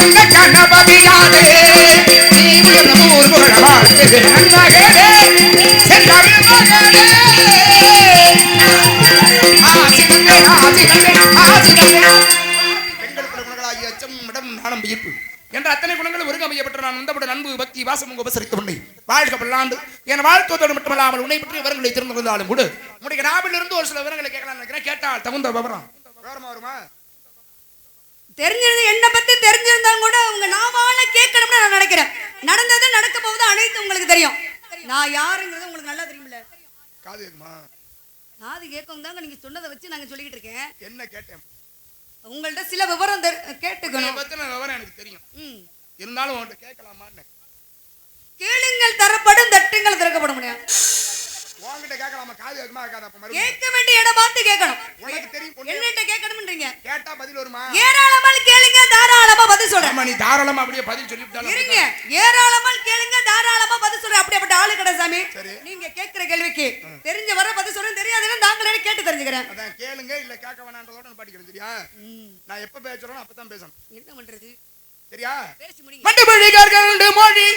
அந்த கணபதியாலே ஊர் வாழ்த்து நன்மகளே செந்தமிழ் மகளே என்ற அத்தனை குணங்கள் ஒருங்கமையப்பட்ட நான் வந்தவுடன் அன்பு பக்தி வாசம் உபசரித்து உன்னை வாழ்க பல்லாண்டு என் வாழ்த்துவதோடு மட்டுமல்லாமல் உன்னை பற்றி விவரங்களை தெரிந்து கொண்டாலும் கூட உடைய நாவிலிருந்து ஒரு சில விவரங்களை கேட்கலாம் நினைக்கிறேன். கேட்டால் தகுந்த விவரம் வருமா? தெரிஞ்சது என்ன பத்தி தெரிஞ்சிருந்தாலும் கூட உங்க நாவால கேட்கணும்னு நான் நினைக்கிறேன். நடந்தது நடக்க போகுது அனைத்து உங்களுக்கு தெரியும். நான் யாருங்கிறது உங்களுக்கு நல்லா தெரியுமில்ல. காது கேக்குமா? காது கேட்கும் தாங்க. நீங்க சொன்னதை வச்சு நாங்க சொல்லிக்கிட்டு இருக்கேன். என்ன கேட்டேன்? உங்கள்ட்ட சில விவரம் கேட்டுக்கணும். பத்தின விவரம் எனக்கு தெரியும். இருந்தாலும் உங்கள்ட்ட கேட்கலாமான்னு. கேளுங்கள் தரப்படும், தட்டுங்கள் திறக்கப்படும். உங்ககிட்ட கேட்கலாமா? காது கேட்குமா? கேட்க வேண்டிய இடம் பார்த்து கேட்கணும். உனக்கு தெரியும். என்னட்ட கேட்கணும்ன்றீங்க. கேட்டா பதில் வருமா? ஏராளமா கேளுங்க, தாராளமா பதில் சொல்றேன். நீ தாராளமா அப்படியே பதில் சொல்லிட்டாலும் இருங்க. ஏராளமா கேளுங்க, தாராளமா பதில் சொல்றேன். அப்படிப்பட்ட ஆளு கடை சாமி. நீங்க கேட்கிற கேள்விக்கு தெரிஞ்ச வர பதில் சொல்றேன். தெரியாதுன்னா நாங்களே கேட்டு தெரிஞ்சுக்கிறேன். அதான் கேளுங்க, இல்ல கேட்க வேணான்றதோட நான் பாட்டிக்கிறேன். சரியா? நான் எப்ப பேசுறேனோ அப்பதான் பேசணும். என்ன பண்றது? சரியா? பேசி முடிங்க. மண்டபடிகார்கள் மொழி மாதே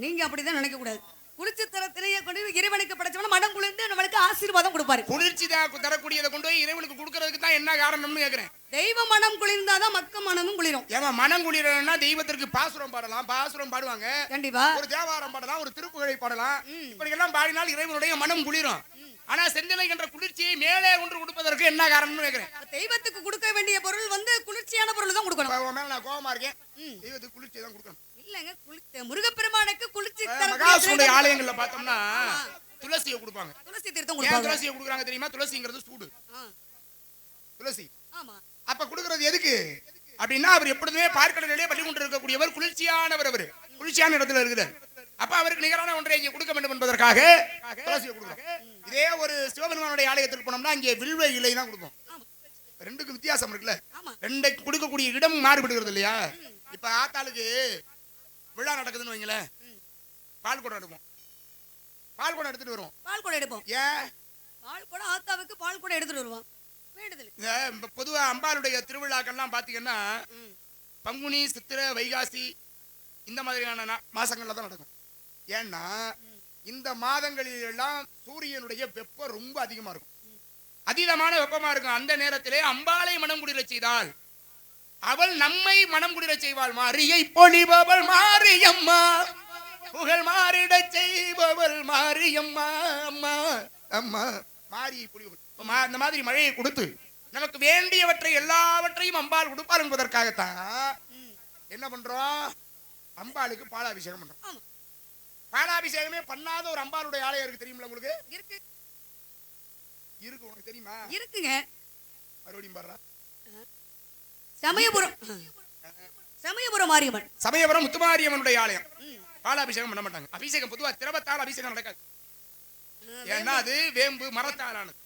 நீங்க அப்படிதான் நினைக்க கூடாது. குளிர்ச்சி தரத்திலேயே கொண்டு இறைவனுக்கு படைச்சவன மனம் குளிர்ந்து நம்மளுக்கு ஆசீர்வாதம் கொடுப்பாரு. குளிர்ச்சி தரக்கூடியதை கொண்டு போய் இறைவனுக்கு கொடுக்கறதுக்கு தான் என்ன காரணம்னு கேக்குறேன். தெய்வ மனம் குளிர்ந்தாதான் மக்க மனமும் குளிரும். ஏமா மனம் குளிரணும்னா தெய்வத்திற்கு பாசுரம் பாடலாம், பாசுரம் பாடுவாங்க. கண்டிப்பா ஒரு தேவாரம் பாடலாம், ஒரு திருப்புகழை பாடலாம். இப்படி எல்லாம் பாடினால் இறைவனுடைய மனம் குளிரும். ஆனா செந்திலை என்ற குளிர்ச்சியை மேலே ஒன்று கொடுப்பதற்கு என்ன காரணம்னு கேக்குறேன். தெய்வத்துக்கு கொடுக்க வேண்டிய பொருள் குளிர்ச்சியான பொருள் தான் கொடுக்கணும். மேல நான் கோபமா இருக்கேன். தெய்வத்துக்கு குளிர்ச்சி தான் கொடுக்கணும். இல்லங்க, முருகப்பெருமானுக்கு குளிர்ச்சி மகாசுடைய ஆலயங்கள்ல பார்த்தோம்னா துளசியை கொடுப்பாங்க. துளசி தீர்த்தம் கொடுப்பாங்க. துளசியை கொடுக்குறாங்க தெரியுமா? துளசிங்கிறது சூடு. துளசி. ஆமா. அப்ப கொடுக்கிறது எதுக்கு அப்படின்னா, அவர் எப்பொழுதுமே பார்க்கடலிலே பள்ளி கொண்டு இருக்கக்கூடியவர், குளிர்ச்சியானவர். அவர் குளிர்ச்சியான இடத்துல இருக்கிறார். அப்ப அவருக்கு நிகரான ஒன்றை இங்கே கொடுக்க வேண்டும் என்பதற்காக துளசியை கொடுக்குறாங்க. இதே ஒரு சிவபெருமானுடைய ஆலயத்துக்கு போனோம்னா இங்கே வில்வ இலை தான் கொடுப்போம். ரெண்டுக்கு வித்தியாசம் இருக்குல்ல. ரெண்டை கொடுக்கக்கூடிய இடம் மாறுபடுகிறது இல்லையா? இப்ப ஆத்தாளுக்கு விழா நடக்குதுன்னு வைங்களேன், பால் குடம் எடுப்போம். பால் குடம் எடுத்துட்டு வருவோம். பால் குடம் எடுப்போம். ஏன்? பால் குடம் ஆத்தாவுக்கு பால் குடம் எடுத்துட்டு வருவோம். பொதுவா அம்பாளுடைய திருவிழாக்கள்லாம் பாத்தீங்கன்னா பங்குனி, சித்திரை, வைகாசி இந்த மாதிரியான மாசங்கள்ல தான் நடக்கும். ஏன்னா இந்த மாதங்களில் எல்லாம் சூரியனுடைய வெப்பம் ரொம்ப அதிகமா இருக்கும். அதீதமான வெப்பமா இருக்கும். அந்த நேரத்திலே அம்பாளை மனம் குளிர செய்தால் அவள் நம்மை மனம் குளிர செய்வாள். மாரியை பொழிபவள் மாரியம்மா, புகழ் மாறிட செய்பவள் மாரியம்மா. அம்மா அம்மா மாரியை பொழிபவள். இந்த மாதிரி மழையை கொடுத்து நமக்கு வேண்டியவற்றை எல்லாவற்றையும் அம்பாள் கொடுப்பாள் என்பதற்காகத்தான் என்ன பண்றோம்? அம்பாளுக்கு பாலாபிஷேகம் பண்றோம். பாலாபிஷேகமே பண்ணாத ஒரு அம்பாளுடைய ஆலயம் இருக்கு தெரியுமா உங்களுக்கு? இருக்கு. இருக்கு, உனக்கு தெரியுமா? இருக்குங்க. மறுபடியும் பாரு. சமயபுரம் மாரியம்மன், சமயபுரம் முத்துமாரியம்மனுடைய ஆலயம். பாலாபிஷேகம் பண்ண மாட்டாங்க. அபிஷேகம் பொதுவா திரவத்தால் அபிஷேகம் நடக்காது. ஏன்னா அது வேம்பு மரத்தால் ஆனது.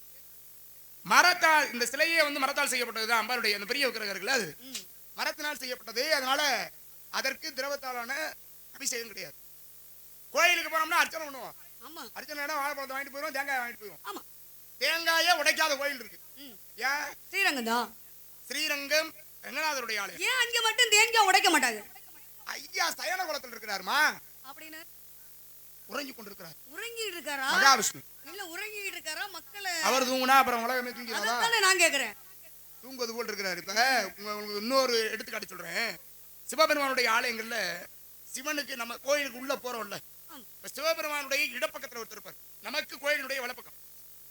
மரத்தால் இந்த சிலையே மரத்தால் செய்யப்பட்டதுதான். அம்பாளுடைய அந்த பெரிய விக்கிரகம் இருக்குல்ல, அது மரத்தினால் செய்யப்பட்டது. அதனால அதற்கு திரவத்தாலான அபிஷேகம் கிடையாது. கோயிலுக்கு போனோம்னா அர்ச்சனை பண்ணுவோம். அர்ச்சனை வாழைப்பழத்தை வாங்கிட்டு போயிடுவோம், தேங்காய் வாங்கிட்டு போயிடுவோம். தேங்காயே உடைக்காத கோயில் இருக்கு. ஏன்? ஸ்ரீரங்கம் தான். ஸ்ரீரங்கம் ரங்கநாதருடைய ஆலயம். ஏன் அங்க மட்டும் தேங்காய் உடைக்க மாட்டாங்க? ஐயா சயன குலத்தில் இருக்கிறாருமா. அப்படின்னு உறங்கி கொண்டிருக்கிறார். உறங்கிட்டு இருக்காரா? மகாவிஷ்ணு இல்ல உறங்கிட்டு இருக்காரா? மக்களை அவர் தூங்குனா அப்புறம் உலகமே தூங்கிடுவாரா? அதான் நான் கேக்குறேன். தூங்குவது போல் இருக்கிறார். இப்ப உங்களுக்கு இன்னொரு எடுத்துக்காட்டு சொல்றேன். சிவபெருமானுடைய ஆலயங்கள்ல சிவனுக்கு நம்ம கோயிலுக்கு உள்ள போறோம்ல, இப்ப சிவபெருமானுடைய இடப்பக்கத்துல ஒருத்தர் இருப்பார். நமக்கு கோயிலுடைய வலப்பக்கம்,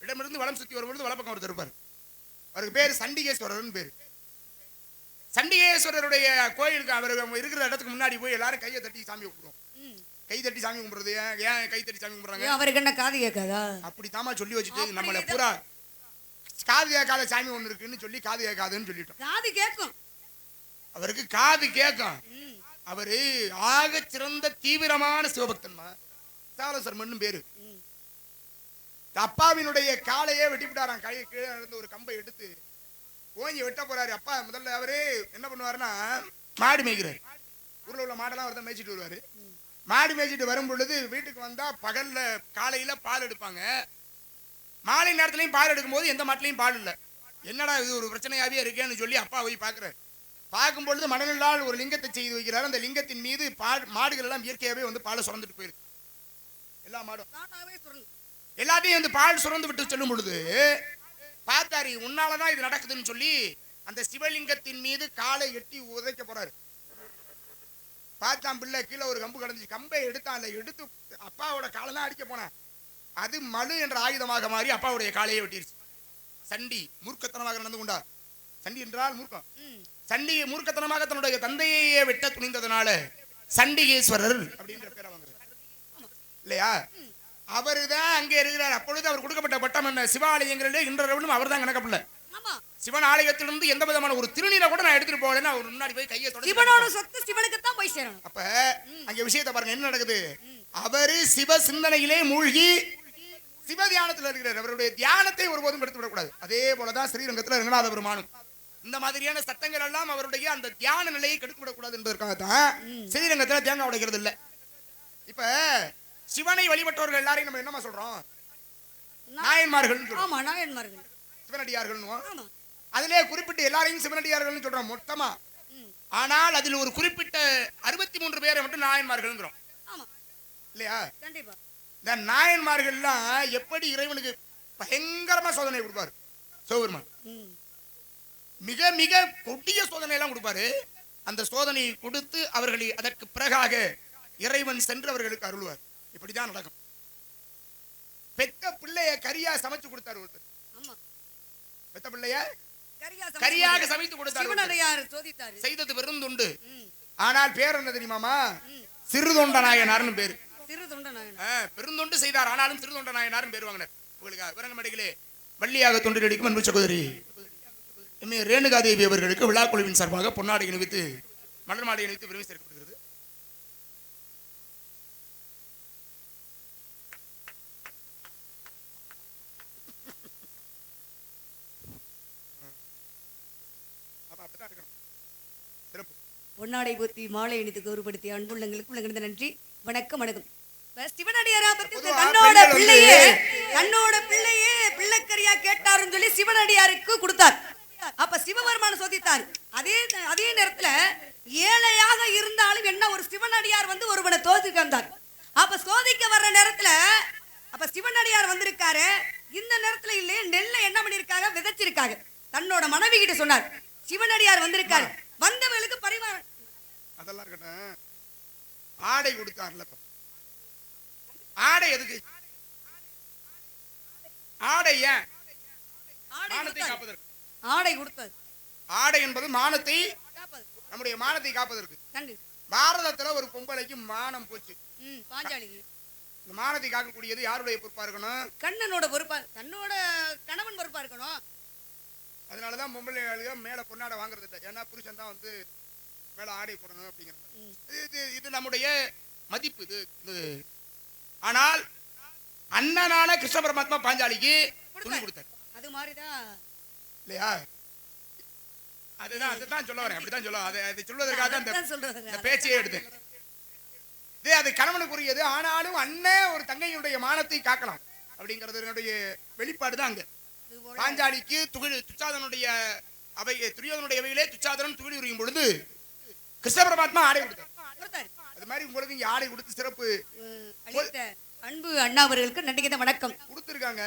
இடமிருந்து வலம் சுத்தி வரும்பொழுது வலப்பக்கம் ஒருத்தர் இருப்பார். அவருக்கு பேரு சண்டிகேஸ்வரர்னு பேரு. சண்டிகேஸ்வரருடைய கோயிலுக்கு அவர் இருக்கிற இடத்துக்கு முன்னாடி போய் எல்லாரும் கையை தட்டி சாமி கும்பிடுவோம். கை தட்டி சாமி கும்பிடுறது ஏன் கை தட்டி சாமி கும்பிடுறாங்க? அவருக்கு என்ன காது கேட்காதா? அப்படி தாமா சொல்லி வச்சுட்டு நம்மள பூரா காது கேட்காத சாமி ஒண்ணு இருக்குன்னு சொல்லி காது கேட்காதுன்னு சொல்லிட்டோம். காது கேட்கும், அவருக்கு காது கேட்கும். அவரு ஆக சிறந்த தீவிரமான சிவபக்தன்மா. சாலசர்மன் பேரு. அப்பாவினுடைய காலையே வெட்டிவிட்டாராம். கை கீழே இருந்து ஒரு கம்பை எடுத்து ஓங்கி வெட்ட போறாரு. அப்பா முதல்ல அவரு என்ன பண்ணுவாருன்னா மாடு மேய்க்கிறாரு. ஊர்ல உள்ள மாடெல்லாம் அவர் தான் மேய்ச்சிட்டு வருவாரு. மாடு மேய்ச்சிட்டு வரும் பொழுது வீட்டுக்கு வந்தா பகல்ல காலையில பால் எடுப்பாங்க. மாலை நேரத்திலையும் பால் எடுக்கும் போது எந்த மாட்டிலையும் பால் இல்லை. என்னடா இது ஒரு பிரச்சனையாவே இருக்கேன்னு சொல்லி அப்பா போய் பாக்குறாரு. பார்க்கும் பொழுது மணலால் ஒரு லிங்கத்தை செய்து வைக்கிறார். அந்த லிங்கத்தின் மீது மாடுகள் எல்லாம் இயற்கையாவே வந்து பாலை சுரந்துட்டு போயிருக்கு. எல்லா மாடும் எல்லாத்தையும் வந்து பால் சுரந்து விட்டு செல்லும் பொழுது பார்த்தாரு, உன்னாலதான் இது நடக்குதுன்னு சொல்லி அந்த சிவலிங்கத்தின் மீது காலை எட்டி உதைக்க போறாரு. பார்த்தான் பிள்ளை, கீழே ஒரு கம்பு கிடந்துச்சு. கம்பை எடுத்தான், எடுத்து அப்பாவோட காலை தான் அடிக்க போனான். அது மழு என்ற ஆயுதமாக மாறி அப்பாவுடைய காலையை வெட்டிருச்சு. சண்டி மூர்க்கத்தனமாக நடந்து கொண்டார். சண்டி என்றால் மூர்க்கம். சண்டி மூர்க்கத்தனமாக தன்னுடைய தந்தையே வெட்ட துணிந்ததனால சண்டிகேஸ்வரர் அப்படின்ற பேரை வாங்குறார் இல்லையா? அவருதான் அங்கே இருக்கிறார். அப்பொழுது அவர் கொடுக்கப்பட்ட பட்டம் என்ன? சிவாலயங்களிலே இன்றளவிலும் அவர் தான் கணக்கப்படல. சிவன் ஆலயத்திலிருந்து எந்த விதமான ஒரு திருநீரை கூட நான் எடுத்துட்டு போகலன்னு அவர் முன்னாடி போய் கையை தொடர்ந்து சிவனோட சொத்து சிவனுக்கு தான் போய் சேரணும். அப்ப அங்க விஷயத்தை பாருங்க என்ன நடக்குது. அவரு சிவ சிந்தனையிலே மூழ்கி சிவ தியானத்தில் இருக்கிறார். அவருடைய தியானத்தை ஒருபோதும் எடுத்து விடக்கூடாது. அதே போலதான் ஸ்ரீரங்கத்தில் ரங்கநாத பெருமானும் இந்த மாதிரியான சட்டங்கள் எல்லாம் அவருடைய அந்த தியான நிலையை கெடுத்து விடக்கூடாது என்பதற்காகத்தான் ஸ்ரீரங்கத்துல தேங்காய் உடைக்கிறது இல்ல. இப்ப சிவனை வழிபட்டவர்கள் எல்லாரையும் நம்ம என்னமா சொல்றோம்? நாயன்மார்கள். ஆமா, நாயன்மார்கள், சிவனடியார்கள். அதிலே குறிப்பிட்டு எல்லாரையும் சிவனடியார்கள் சொல்றோம் மொத்தமா. ஆனால் அதில் ஒரு குறிப்பிட்ட 63 பேரை மட்டும் நாயன்மார்கள் இல்லையா? இந்த நாயன்மார்கள் எல்லாம் எப்படி இறைவனுக்கு பயங்கரமா சோதனை கொடுப்பாரு சிவபெருமான். மிக மிக கொடிய சோதனை எல்லாம் கொடுப்பாரு. அந்த சோதனையை கொடுத்து அவர்களை அதற்கு பிறகாக இறைவன் சென்று அவர்களுக்கு அருள்வார். இப்படிதான் நடக்கும். பெத்த பிள்ளைய கரியா சமைச்சு கொடுத்தாரு ஒருத்தர். பெத்த பிள்ளைய கரியாக சமைத்து கொடுத்தாரு. செய்தது பெருந்துண்டு. ஆனால் பேர் என்ன தெரியுமாமா? சிறுதொண்ட நாயனார்னு பேரு. பெருந்தொண்டு செய்தார், ஆனாலும் சிறுதொண்ட நாயனார் பேர் வாங்கினார். உங்களுக்கு விரங்கமடைகளே வள்ளியாக தொண்டில் அடிக்கும் அன்பு சகோதரி ரேணுகா தேவி அவர்களுக்கு விழா குழுவின் சார்பாக பொன்னாடை அணிவித்து மலர் மாடை அணிவித்து பெருமை சேர்க்கப்படுகிறது. பொன்னாடை போத்தி மாலை அணித்து கௌரவப்படுத்திய அன்புள்ளங்களுக்கு உள்ளங்கிருந்த நன்றி. வணக்கம். வணக்கம். சிவனடியாரா பத்தி தன்னோட பிள்ளையே பிள்ளைக்கரியா கேட்டாருன்னு சொல்லி சிவனடியாருக்கு கொடுத்தார். அப்ப சிவபெருமான் சோதித்தார். அதே நேரத்துல ஏழையாக இருந்தாலும் என்ன ஒரு சிவனடியார் வந்து ஒருவனை தோதிக்க வந்தார். அப்ப சோதிக்க வர்ற நேரத்துல அப்ப சிவனடியார் வந்திருக்காரு. இந்த நேரத்துல இல்லையே நெல்லை என்ன பண்ணிருக்காங்க? விதைச்சிருக்காங்க. தன்னோட மனைவி கிட்ட சொன்னார், சிவனடியார் வந்திருக்காரு, வந்தவர்களுக்கு பரிமாறம் அதெல்லாம் இருக்கட்டும். ஆடை கொடுத்தார்ல. ஆடை எதுக்கு? ஆடை ஏன்? மானத்தை காப்பதற்கு. ஆடை கொடுத்தார். ஆடை என்பது மானத்தை, நம்முடைய மானத்தை காப்பதற்கு. பாரதத்துல ஒரு பொம்பளைக்கு மானம் போச்சு. பாஞ்சாலிக்கு இந்த மானத்தை காக்கக்கூடியது யாருடைய பொறுப்பா இருக்கணும்? கண்ணனோட பொறுப்பா, தன்னோட கணவன் பொறுப்பா இருக்கணும். அதனாலதான் பொம்பளை மேல பொன்னாடை வாங்குறது இல்லை. ஏன்னா புருஷன் தான் வந்து மேல ஆடை போடணும் அப்படிங்கிறது. இது நம்முடைய மதிப்பு. இது ஆனால் அண்ணனான கிருஷ்ண பரமாத்மா பாஞ்சாலிக்கு துணி கொடுத்தார். அது மாதிரிதான் இல்லையா? அதுதான் சொல்ல வரேன். அப்படிதான் சொல்ல. அதை சொல்வதற்காக அந்த பேச்சையே எடுத்தேன். அது கணவனுக்குரியது. ஆனாலும் அண்ணன் ஒரு தங்கையுடைய மானத்தை காக்கலாம் அப்படிங்கிறது வெளிப்பாடு தான் அங்க. பாஞ்சாலிக்கு துச்சாதனுடைய அவை துரியோதனுடைய அவையிலே துச்சாதனன் துகில் உரியும் பொழுது கிருஷ்ண பரமாத்மா ஆடை கொடுத்தார். அது மாதிரி உங்களுக்கு இங்க ஆடை கொடுத்து சிறப்பு அளித்த அன்பு அண்ணா அவர்களுக்கு நன்றிகிட்ட வணக்கம் கொடுத்திருக்காங்க.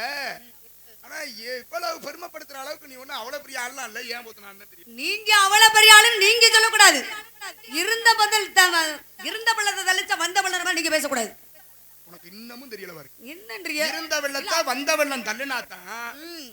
ஆனா இவ்வளவு பெருமைப்படுத்துற அளவுக்கு நீ ஒண்ணு அவ்வளவு பெரிய ஆள்லாம் இல்ல. ஏன் போத்துனான்னு தெரியும். நீங்க அவ்வளவு பெரிய ஆளுன்னு நீங்க சொல்லக்கூடாது. இருந்த பள்ளத்தை தள்ளிச்சா வந்த பள்ளமா நீங்க பேசக்கூடாது. உனக்கு இன்னமும் தெரியல பாரு. என்னன்றிய இருந்த வெள்ளத்தை வந்த வெள்ளம் தள்ளினாதான்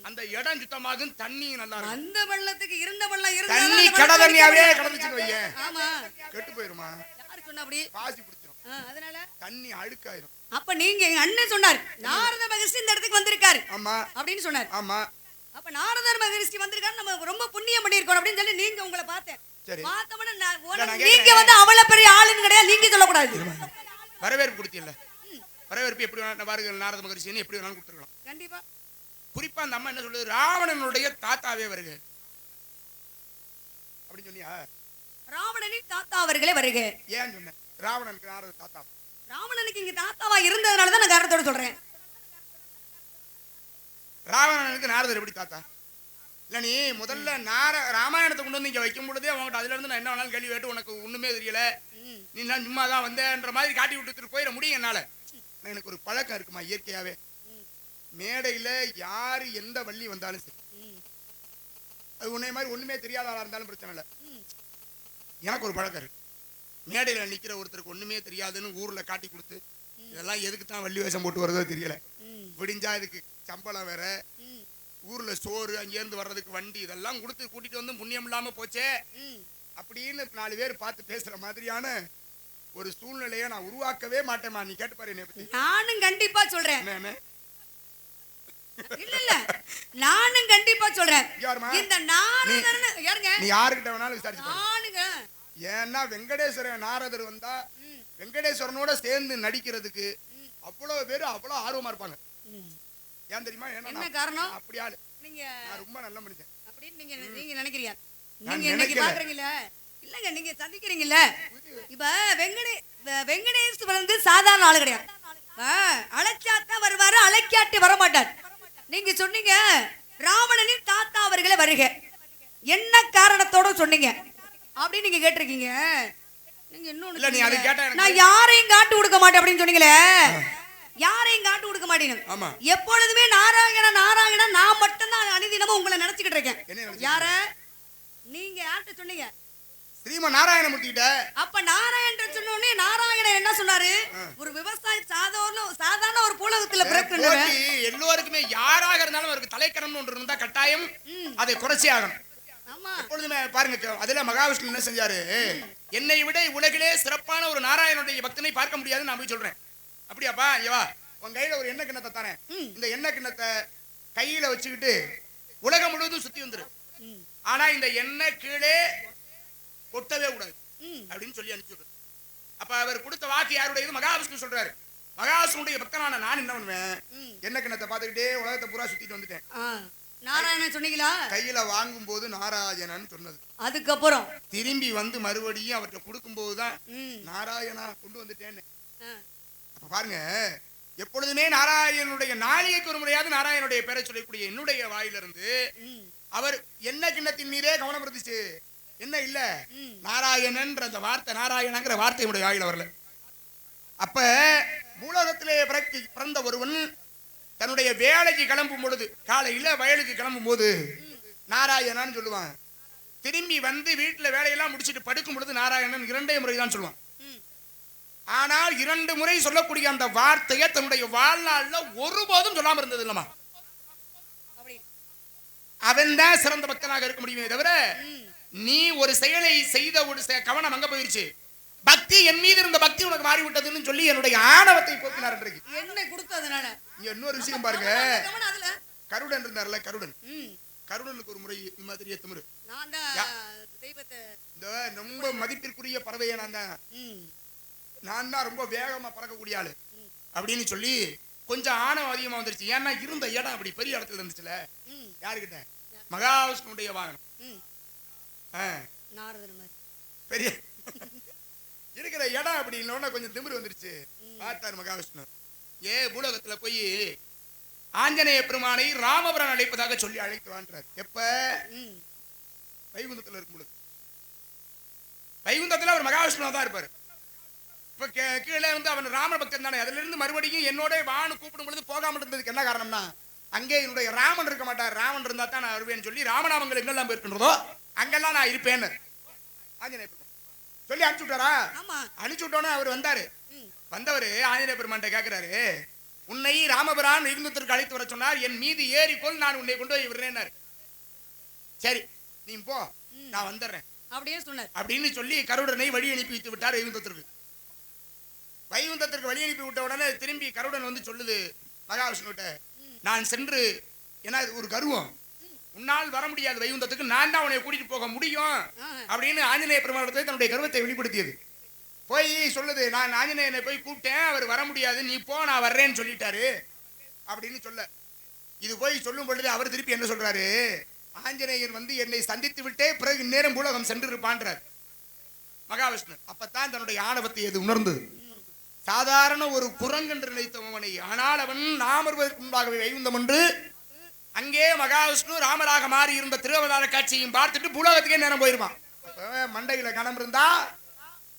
அந்த இடம் சுத்தமாகும். தண்ணி நல்லா இருக்கும். வந்த வெள்ளத்துக்கு இருந்த வெள்ளம் இருந்தா தண்ணி கடை தண்ணியாவே கடந்துச்சுன்னு வையே. ஆமா கெட்டு போயிருமா? யாரு சொன்னா அப்படி? பாசி பிடிச்சிரும். அதனால தண்ணி அழுக்காயிரும். அப்ப நீங்க எங்க அண்ணன் சொன்னார் நாரத மகரிஷி இந்த இடத்துக்கு வந்திருக்காரு. ஆமா அப்படின்னு சொன்னார். ஆமா. அப்ப நாரதர் மகரிஷி வந்திருக்காரு, நம்ம ரொம்ப புண்ணியம் பண்ணியிருக்கோம் அப்படின்னு சொல்லி நீங்க உங்களை பார்த்தேன். பார்த்தவன நீங்க வந்து அவ்வளவு பெரிய ஆளுன்னு கிடையாது. நீங்க சொல்லக்கூடாது. வரவேற்பு கொடுத்தீல்ல, வரவேற்பு எப்படி வேணா பாருங்க. நாரத மகரிஷின்னு எப்படி வேணாலும் கொடுத்துருக்கலாம். கண்டிப்பா. குறிப்பா அந்த அம்மா என்ன சொல்லுது, ராவணனுடைய தாத்தாவே வருக அப்படின்னு சொன்னியா? ராவணனின் தாத்தா அவர்களே வருக. ஏன் சொன்ன? ராவணனுக்கு நாரத தாத்தா. ராவணனுக்கு இங்க தாத்தாவா இருந்ததுனாலதான் நான் காரணத்தோட சொல்றேன். ராவணனுக்கு நாரதர் எப்படி தாத்தா? இல்ல நீ முதல்ல ராமாயணத்தை கொண்டு வந்து இங்க வைக்கும் பொழுதே உங்ககிட்ட அதுல இருந்து நான் என்ன வேணாலும் கேள்வி கேட்டு உனக்கு ஒண்ணுமே தெரியல, நீ நான் சும்மா தான் வந்தேன்ற மாதிரி காட்டி விட்டுட்டு போயிட முடியும் என்னால. எனக்கு ஒரு பழக்கம் இருக்குமா இயற்கையாவே. மேடையில யாரு எந்த வள்ளி வந்தாலும் சரி, அது உன்னை மாதிரி ஒண்ணுமே தெரியாத ஆளா இருந்தாலும் பிரச்சனை இல்லை. எனக்கு ஒரு பழக்கம் இருக்கு. மேடையில நிக்கிற ஒருத்தருக்கு ஒண்ணுமே தெரியாதுன்னு ஊர்ல காட்டி கொடுத்து இதெல்லாம் எதுக்கு தான் வள்ளி வேஷம் போட்டு வருதோ தெரியல. விடிஞ்சா இதுக்கு சம்பளம் வேற, ஊர்ல சோறு, அங்கேருந்து வர்றதுக்கு வண்டி, இதெல்லாம் கொடுத்து கூட்டிட்டு வந்து புண்ணியம் இல்லாம போச்சே அப்படின்னு 4 பேர் பார்த்து பேசுற மாதிரியான ஒரு சூழ்நிலையை நான் உருவாக்கவே மாட்டேமா. நீ கேட்டு பாரு என்னை பத்தி. நானும் கண்டிப்பா சொல்றேன். இல்ல இல்ல நானும் கண்டிப்பா சொல்றேன். இந்த நாரதர்னு யாருங்க? நீ யாருக்கிட்ட வேணாலும் விசாரிச்சு நானுங்க. ஏன்னா வெங்கடேஸ்வரன் நாரதர் வந்தா வெங்கடேஸ்வரனோட சேர்ந்து நடிக்கிறதுக்கு அவ்வளவு பேரு அவ்வளவு ஆர்வமா இருப்பாங்க. ஏன் தெரியுமா? என்ன காரணம்? அப்படி ஆளு நீங்க. நான் ரொம்ப நல்ல மனுஷன் அப்படின்னு நீங்க நினைக்கிறீங்க. நீங்க இன்னைக்கு பாக்குறீங்கல்ல, இல்லங்க நீங்க சந்திக்கிறீங்கல்ல. இப்ப வெங்கடேஸ்வரன் வந்து சாதாரண ஆளு கிடையாது. அழைச்சாத்தான் வருவாரு, அழைக்காட்டி வர மாட்டார். நீங்க சொன்னீங்க ராவணனின் தாத்தா அவர்களே வருக, என்ன காரணத்தோட சொன்னீங்க அப்படின்னு நீங்க கேட்டிருக்கீங்க. நீங்க இன்னொன்னு, நான் யாரையும் காட்டு கொடுக்க மாட்டேன் அப்படின்னு சொன்னீங்களே, யாரையும் காட்டு கொடுக்க மாட்டேங்க. எப்பொழுதுமே நாராயண நாராயண நான் மட்டும் தான் அனுதினமும் உங்களை நினைச்சுக்கிட்டு இருக்கேன். யார நீங்க யார்கிட்ட சொன்னீங்க? ஸ்ரீமன் நாராயணமூர்த்தி கிட்ட. அப்ப நாராயணன் சொன்ன உடனே நாராயணன் என்ன சொன்னாரு? ஒரு விவசாயி சாதாரண ஒரு பூலகத்துல பிறக்கிறவர் எல்லோருக்குமே யாராக இருந்தாலும் அவருக்கு தலைக்கணம்னு ஒன்று இருந்தா கட்டாயம் அதை குறைச்சி ஆகணும். எப்பொழுதுமே பாருங்க, அதுல மகாவிஷ்ணு என்ன செஞ்சாரு, என்னை விட உலகிலே சிறப்பான ஒரு நாராயணனுடைய பக்தனை பார்க்க முடியாதுன்னு நான் போய் சொல்றேன். அப்படியாப்பா? ஐயவா, உன் கையில ஒரு எண்ணெய் கிண்ணத்தை தானே, இந்த எண்ணெய் கிண்ணத்தை கையில வச்சுக்கிட்டு உலகம் முழுவதும் சுத்தி வந்துரு. ஆனா இந்த எண்ணெய் கீழே கொட்டவே கூடாது அப்படின்னு சொல்லி அனுப்பிச்சு. அப்ப அவர் கொடுத்த வாக்கு யாருடையது? மகாவிஷ்ணு சொல்றாரு. மகாவிஷ்ணுடைய பக்தனான நான் என்ன பண்ணுவேன், எண்ணெய் கிண்ணத்தை பார்த்துக்கிட்டே உலகத்தை பூரா சுத்திட்டு வந்துட்டேன். நாராயணன் சொன்னீங்களா? கையில வாங்கும் போது நாராயணன் சொன்னது. அதுக்கப்புறம் திரும்பி வந்து மறுபடியும் அவர்கிட்ட கொடுக்கும் போதுதான் நாராயணா கொண்டு வந்துட்டேன்னு. அப்ப பாருங்க, எப்பொழுதுமே நாராயணனுடைய நாளிகைக்கு ஒரு முறையாவது நாராயணனுடைய பேரை சொல்லக்கூடிய என்னுடைய வாயிலிருந்து அவர் என்ன கிண்ணத்தின் மீதே கவனம் இருந்துச்சு. என்ன இல்ல, நாராயணன் அந்த வார்த்தை, நாராயணங்கிற வார்த்தை என்னுடைய வாயில வரல. அப்ப பூலோகத்திலே பிறந்த ஒருவன் தன்னுடைய வேலைக்கு கிளம்பும் பொழுது, காலையில வயலுக்கு கிளம்பும் போது நாராயணன் சொல்லுவான். திரும்பி வந்து வீட்டுல வேலையெல்லாம் முடிச்சுட்டு படுக்கும் பொழுது நாராயணன் 2 முறை தான் சொல்லுவான். ஆனால் 2 முறை சொல்லக்கூடிய அந்த வார்த்தையை தன்னுடைய வாழ்நாள்ல ஒருபோதும் சொல்லாம இருந்தது இல்லமா. அவன் தான் சிறந்த பக்தனாக இருக்க முடியுமே தவிர, நீ ஒரு செயலை செய்த ஒரு கவனம் அங்க போயிருச்சு, பக்தி என் மீது இருந்த பக்தி உனக்கு மாறிவிட்டதுன்னு சொல்லி என்னுடைய ஆணவத்தை போக்கினார். என்ன கொடுத்ததுனால இன்னொரு விஷயம் பாருங்க, கருடன் இருந்தார்ல, கருடனுக்கு ஒரு முறை இந்த மாதிரி திமிரு. இந்த ரொம்ப மதிப்பிற்குரிய பறவையை நான் தான் ரொம்ப வேகமா பறக்கக்கூடிய ஆளு அப்படின்னு சொல்லி கொஞ்சம் ஆணவம் அதிகமா வந்துருச்சு. ஏன்னா இருந்த இடம் அப்படி பெரிய இடத்துல இருந்துச்சுல. யாருக்கிட்ட? மகாவிஷ்ணுடைய வாகனம் பெரிய இருக்கிற இடம் அப்படி இல்லைன்னா கொஞ்சம் திமிரு வந்துருச்சு. பார்த்தார் மகாவிஷ்ணு, பூலோகத்துல போய் ஆஞ்சநேய பெருமானை ராமபுரம் அழைப்பதாக சொல்லி அழைத்து வான்றார். எப்ப? வைகுந்தத்துல இருக்கும் பொழுது. வைகுந்தத்துல அவர் மகாவிஷ்ணுவா தான் இருப்பாரு. இப்ப கீழே வந்து அவன் ராம பக்தன் தானே, அதுல இருந்து மறுபடியும் என்னோட வான்னு கூப்பிடும் பொழுது போகாம இருந்ததுக்கு என்ன காரணம்னா, அங்கே என்னுடைய ராமன் இருக்க மாட்டார், ராமன் இருந்தா தான் நான் வருவேன்னு சொல்லி ராமநாமங்கள் எங்கெல்லாம் போயிருக்கின்றதோ அங்கெல்லாம் நான் இருப்பேன்னு ஆஞ்சநேய பெருமான் சொல்லி அனுப்பிச்சு விட்டாரா. அனுப்பிச்சு விட்டோன்னு அவர் வந்தாரு. வந்தவர் ஆஞ்சநேய பெருமான் கேட்கிறாரு, உன்னை ராமபிரான் வைகுந்தத்திற்கு அழைத்து வர சொன்னார், என் மீது ஏறிக்கொள், நான் உன்னை கொண்டு போய் விடுறேன்னாரு. சரி நீ போ, நான் வந்துடுறேன் அப்படியே சொன்னார் அப்படின்னு சொல்லி கருடனை வழி அனுப்பி வைத்து விட்டார் வைகுந்தத்திற்கு. வைகுந்தத்திற்கு வழி அனுப்பி விட்ட உடனே திரும்பி கருடன் வந்து சொல்லுது மகாவிஷ்ணுகிட்ட, நான் சென்று, ஏன்னா ஒரு கருவம், உன்னால் வர முடியாது வைகுந்தத்துக்கு, நான் தான் உன்னை கூட்டிட்டு போக முடியும் அப்படின்னு ஆஞ்சநேய பெருமாள் தன்னுடைய கருவத்தை வெளிப்படுத்தியது. போய் சொல்லுது, நான் ஆஞ்சநேயனை போய் கூப்பிட்டேன், அவர் வர முடியாது, நீ போ, நான் வர்றேன்னு சொல்லிட்டாரு அப்படின்னு சொல்ல. இது போய் சொல்லும் பொழுது அவர் திருப்பி என்ன சொல்றாரு, ஆஞ்சநேயர் வந்து என்னை சந்தித்து விட்டே பிறகு நேரம் பூலகம் சென்று இருப்பான்றார் மகாவிஷ்ணு. அப்பத்தான் தன்னுடைய ஆணவத்தை எது உணர்ந்தது. சாதாரண ஒரு குரங்கு என்று நினைத்தவனை, ஆனால் அவன் நாமர்வதற்கு முன்பாகவே வைகுந்தம் என்று அங்கே மகாவிஷ்ணு ராமராக மாறி இருந்த திருவதார காட்சியையும் பார்த்துட்டு பூலோகத்துக்கே நேரம் போயிருப்பான். மண்டையில கணம் இருந்தா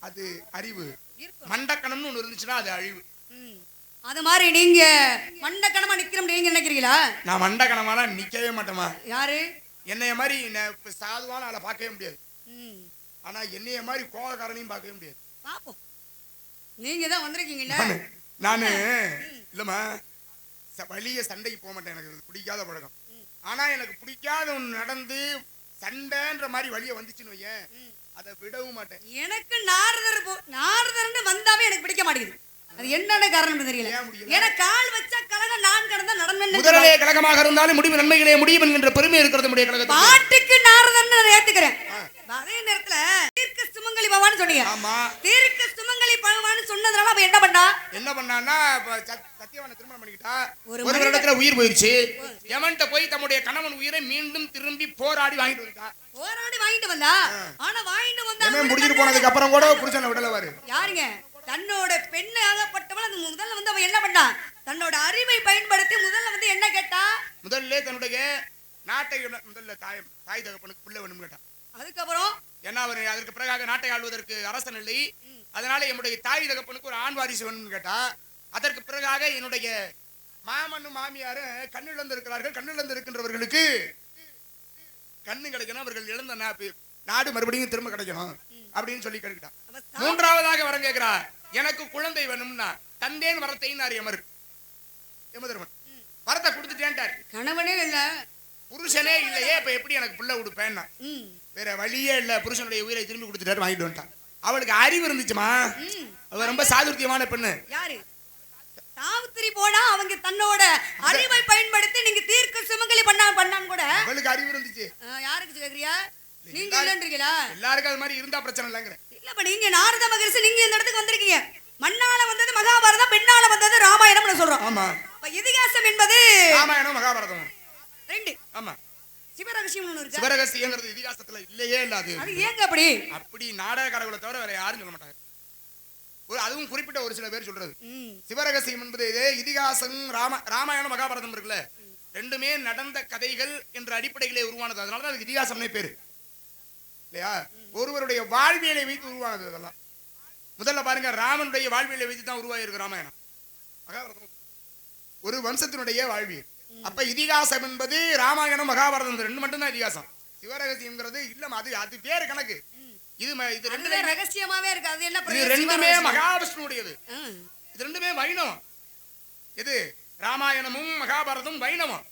அது அறிவு, மண்டக்கணம்னு ஒண்ணு இருந்துச்சுன்னா அது அழிவு. அது மாதிரி நீங்க மண்டக்கணமா நிக்கிறோம் நீங்க நினைக்கிறீங்களா? நான் மண்டக்கணமானா நிக்கவே மாட்டேமா. யாரு? என்னைய மாதிரி சாதுவான ஆளை பார்க்கவே முடியாது, ஆனா என்னைய மாதிரி கோபக்காரனையும் பார்க்கவே முடியாது. பாப்போம், நீங்க தான் வந்திருக்கீங்கல்ல. நானு இல்லம்மா வழிய சண்டைக்கு போக மாட்டேன், எனக்கு பிடிக்காத பழக்கம். ஆனா எனக்கு பிடிக்காத ஒண்ணு நடந்து சண்டைன்ற மாதிரி வழிய வந்துச்சுன்னு வையேன், அதை விடவும் மாட்டேன். எனக்கு நாரதர்னு வந்தாவே எனக்கு பிடிக்க மாட்டேங்குது. அது என்னென்ன காரணம் தெரியல. ஏன்னா கால் வச்சா கலகம் நான் கடந்தா நடந்தேன். முதலே கலகமாக இருந்தாலும் முடிவு நன்மைகளே முடியும் என்கின்ற பெருமை இருக்கிறது நம்முடைய கலகத்துக்கு. பாட்டுக்கு நாரதர்னு நான் ஏத்துக்கிறேன். அதே நேரத்துல தீர்க்க சுமங்கலி பகவான் சொன்னீங்க. ஆமா, தீர்க்க சுமங்கலி பகவான் சொன்னதுனால அவ என்ன பண்ணான்னா சத்தியவான திருமணம் பண்ணிக்கிட்டா. ஒரு வருடத்துல உயிர் போயிருச்சு. யமன்ட்ட போய் தம்முடைய கணவன் உயிரை மீண்டும் திரும்பி போராடி வாங்கிட்டு வந்தா. ஆனா வாங்கிட்டு வந்தா முடிஞ்சிட்டு போனதுக்கு அப்புறம் கூட புருஷனை விடல வாரு. யாருங்க? தன்னோட பெண்ணாகப்பட்டவள் அந்த முதல்ல வந்து அவன் என்ன பண்ணா, தன்னோட அறிவை பயன்படுத்தி முதல்ல வந்து என்ன கேட்டா, முதல்ல தன்னுடைய நாட்டை முதல்ல தாய் தகப்பனுக்கு பிள்ளை வேணும் கேட்டா. அதுக்கப்புறம் ஏன்னா அவர் அதற்கு பிறகு நாட்டை ஆள்வதற்கு அரசன் இல்லை, அதனால என்னுடைய தாய் தகப்பனுக்கு ஒரு ஆண் வாரிசு வேணும்னு கேட்டா. அதற்கு பிறகாக என்னுடைய மாமனும் மாமியாரும் கண்ணிழந்து இருக்கிறார்கள், கண்ணிழந்து இருக்கின்றவர்களுக்கு கண்ணு கிடைக்கணும், அவர்கள் இழந்த நாடு மறுபடியும் திரும்ப கிடைக்கணும் அப்படின்னு சொல்லி கேட்டுக்கிட்டா. மூன்றாவதாக வரம் கேட்கிறா, எனக்கு குழந்தை வேணும்னா தந்தேன் வரத்தைனார் யமதர்மன். வரத்தை கொடுத்துட்டேன்ட்டார். கணவனே இல்ல, புருஷனே இல்லையே, இப்ப எப்படி எனக்கு பிள்ளை கொடுப்பேன்னா, வேற வழியே இல்ல, புருஷனுடைய உயிரை திரும்பி கொடுத்துட்டாரு, வாங்கிட்டு வந்துட்டான். அவளுக்கு அறிவு இருந்துச்சுமா, அவ ரொம்ப சாதுர்த்தியமான பெண்ணு. யாரு? சாவித்திரி போனா அவங்க தன்னோட அறிவை பயன்படுத்தி நீங்க தீர்க்க சுமங்கலி பண்ணான்னு கூட அவளுக்கு அறிவு இருந்துச்சு. யாருக்கு கேக்குறியா? நீங்க இல்லன்றீங்களா? எல்லாருக்கும் அது மாதிரி இருந்தா பிரச்சனை இல்லங்கற. இல்லப்பா, நீங்க நாரத மகரிஷி, நீங்க இந்த இடத்துக்கு வந்திருக்கீங்க. மண்ணால வந்தது மகாபாரதம், பெண்ணால வந்தது ராமாயணம்னு சொல்றோம். ஆமா. இப்ப இதிகாசம் என்பது ராமாயணம் மகாபாரதம் ரெண்டு. ஆமா. சிவரகசியம் ஒன்னு இருக்கு. சிவரகசியம்ங்கிறது இதிகாசத்துல இல்லையே இல்ல. அது ஏங்க அப்படி? அப்படி நாடகக்காரர்களை தவிர வேற யாரும் சொல்ல மாட்டாங்க. அதுவும் குறிப்பிட்ட ஒரு சில பேர் சொல்றது. சிவரகசியம் என்பது இதிகாசம் ராமாயணம் மகாபாரதம் இருக்குல்ல, ரெண்டுமே நடந்த கதைகள் என்ற அடிப்படையிலே உருவானது. அதனாலதான் அதுக்கு இதிகாசம்னே பேரு இல்லையா? ஒருவருடைய வாழ்வியலை வைத்து உருவானது. அதெல்லாம் முதல்ல பாருங்க, ராமனுடைய வாழ்வியலை வைத்து தான் உருவாயிருக்கு ராமாயணம். மகாபாரதம் ஒரு வம்சத்தினுடைய வாழ்வியல். அப்ப இதிகாசம் என்பது ராமாயணம் மகாபாரதம் ரெண்டு மட்டும் தான் இதிகாசம். சிவரகசியம்ங்கிறது இல்ல, அது பேரு கணக்கு. இது ரெண்டுமே ரகசியமாவே இருக்கு. அது என்ன? இது ரெண்டுமே மகாவிஷ்ணுடையது. இது ரெண்டுமே வைணவம். இது ராமாயணமும் மகாபாரதம் வைணவம்.